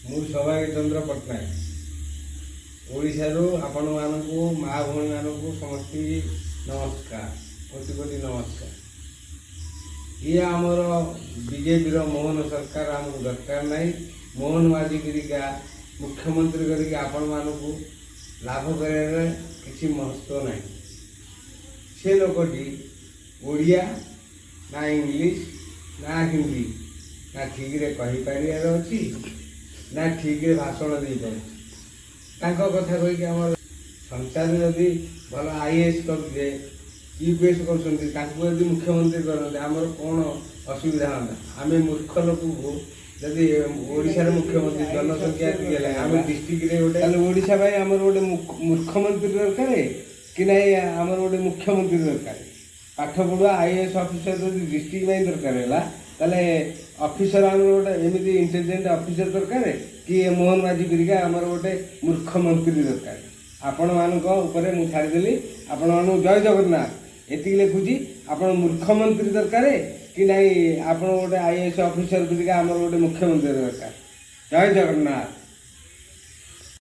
ମୁଁ ସୌଭାଗ୍ୟ ଚନ୍ଦ୍ର ପଟ୍ଟନାୟକ ଓଡ଼ିଶାରୁ ଆପଣ ମାନଙ୍କୁ ମା ଭଉଣୀ ମାନଙ୍କୁ ସମସ୍ତେ ନମସ୍କାର, କୋଟି କୋଟି ନମସ୍କାର। ଇଏ ଆମର ବିଜେପିର ମୋହନ ସରକାର ଆମକୁ ଦରକାର ନାହିଁ। ମୋହନ ମାଝିକିରିକା ମୁଖ୍ୟମନ୍ତ୍ରୀ କରିକି ଆପଣ ମାନଙ୍କୁ ଲାଭ କରିବାରେ କିଛି ମହତ୍ତ୍ୱ ନାହିଁ। ସେ ଲୋକଟି ଓଡ଼ିଆ ନା ଇଂଲିଶ ନା ହିନ୍ଦୀ ନା ଠିକରେ କହିପାରିବାର ଅଛି ନା ଠିକରେ ଭାଷଣ ଦେଇପାରୁଛି। ତାଙ୍କ କଥା କହିକି ଆମର ସଂସାର ଯଦି ଭଲ IAS କରୁଥିଲେ, UPS କରୁଛନ୍ତି, ତାଙ୍କୁ ଯଦି ମୁଖ୍ୟମନ୍ତ୍ରୀ କରନ୍ତେ ଆମର କ'ଣ ଅସୁବିଧା ହୁଅନ୍ତା? ଆମେ ମୂର୍ଖ ଲୋକକୁ ଯଦି ଓଡ଼ିଶାର ମୁଖ୍ୟମନ୍ତ୍ରୀ ଜନସଂଖ୍ୟା ଟିକେ ହେଲେ ଆମେ ଡିଷ୍ଟ୍ରିକ୍ଟରେ ଗୋଟେ, ତାହେଲେ ଓଡ଼ିଶା ପାଇଁ ଆମର ଗୋଟେ ମୂର୍ଖମନ୍ତ୍ରୀ ଦରକାର କି ନାହିଁ? ଆମର ଗୋଟେ ମୁଖ୍ୟମନ୍ତ୍ରୀ ଦରକାର। ପାଠ ପଢ଼ୁଆ IAS ଅଫିସର ଯଦି ଡିଷ୍ଟ୍ରିକ୍ଟ ପାଇଁ ଦରକାର ହେଲା, ତାହେଲେ ଅଫିସର ଆମର ଗୋଟେ ଏମିତି ଇଣ୍ଟେଲିଜେଣ୍ଟ ଅଫିସର ଦରକାର କି ମୋହନ ମାଝିକିରିକା ଆମର ଗୋଟେ ମୂର୍ଖ ମନ୍ତ୍ରୀ ଦରକାର। ଆପଣମାନଙ୍କ ଉପରେ ମୁଁ ଛାଡ଼ିଦେଲି। ଆପଣମାନଙ୍କୁ ଜୟ ଜଗନ୍ନାଥ ଏତିକି ଲେଖୁଛି। ଆପଣ ମୂର୍ଖ ମନ୍ତ୍ରୀ ଦରକାର କି ନାହିଁ ଆପଣ ଗୋଟେ IAS ଅଫିସର ପରିକା ଆମର ଗୋଟେ ମୁଖ୍ୟମନ୍ତ୍ରୀ ଦରକାର। ଜୟ ଜଗନ୍ନାଥ।